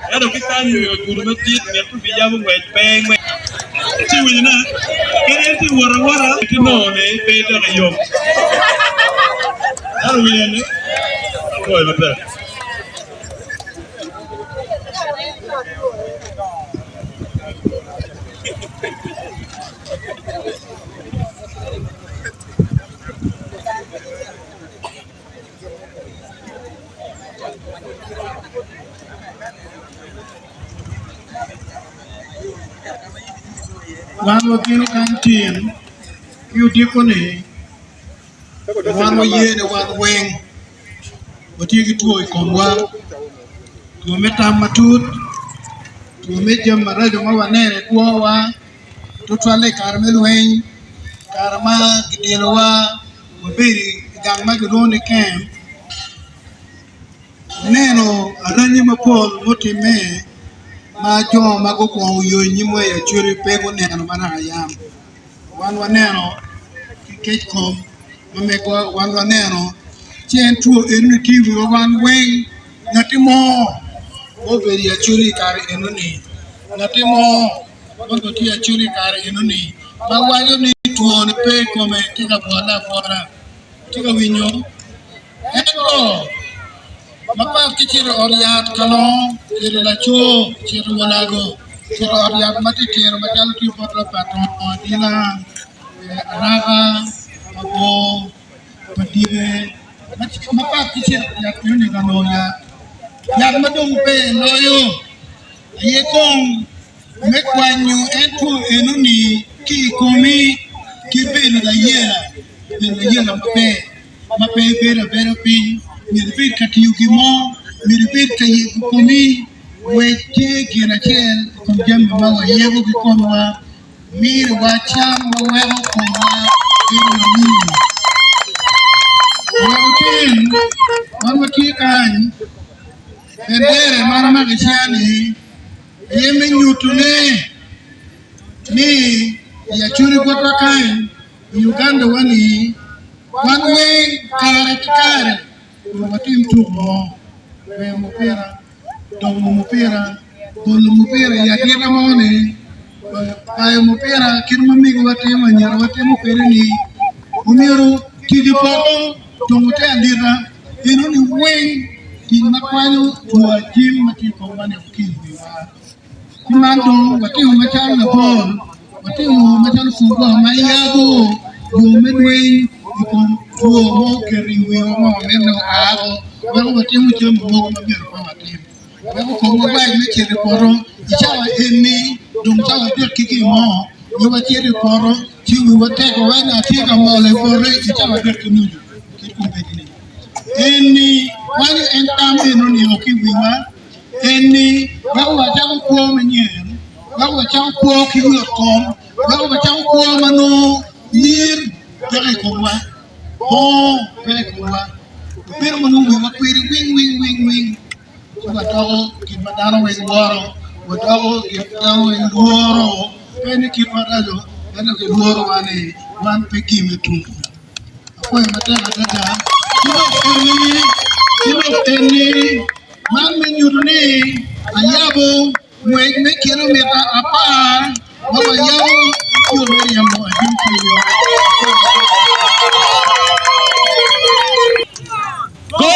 Ada kita ni guru masjid, mereka bijak buat peng. Ciwi na, kira tu wara-wara itu no ni beda kayom. Ada wian ni, boleh betul. Wan wakil kantin, you dikoni. Wan waye de wan weng, watigi tuoi komwa, tuome tamatut, tuome jamarajo mawanere kuwa, tutwale karmel weng, karma gidielwa, wabiri gangma gidoni kem. Neno aranyi mapol motime, ma jo mago kwa uyo nyimwe ya churi pego neno mana ayam. Wan waneno kikech kom mamego wan waneno chien tuo enu tiwi wan weng natimo oberi ya churi kare enuni natimo ogo ti ya churi kare enuni mawanyo ni tuo ni pe kome tika bwala tika winyo eto mapa kichiro oriat kalong kiro lacho kiro walago kiro oriat mati kiro macam tu foto patron dila araga abo patire mapa kichiro ya ni kanoya ya madong pe loyo ye kong mekwanyu entu enuni ki komi ki beli la yela mape bera pi miripit katiyuki mo miripit kayi komi weche kinachel kumjambi mawa yego kikomwa mir wacham wawero komwa ino mimi wakutin wakutikany endere mara magishani yeme nyutune ni ya churi kwa kany Uganda wani wanwe kare watim tumo we mupira dong mupira bolu mupira ya tena mone ay mupira kirma migo watim anyar watim mupira ni umiru tidi poto tumute andira inu ni weng kina kwanyu tuwa jim mati kombane ukimbi wa kumando watim machal na bol watim machal sugo mayago yumenwe ikon tuo mo keriwe mo neno ago wako watimu chembo mo mabiro kwa watimu wako kongo bai mechiri poro ichawa eni dung chawa pia kiki mo yuwa chiri poro chiwi wateko wana tika mo le poro ichawa pia kinuju kikumbedini eni wani entam eno ni okiwiwa eni wako wachako kuo menyen wako wachako kuo kiwi kom wako wachako kuo mano nir Dari kumwa, dari kumwa. Pero manunggu makwiri wing. Coba tahu kita darah wing luar, tahu kita wing luar. Ini kita rado, karena ke luar mana, man pergi metu. Apa yang ada? Kita ini, man menyurni, ayabo, wing kilometer apa? Apa yang kilometer yang mau Go!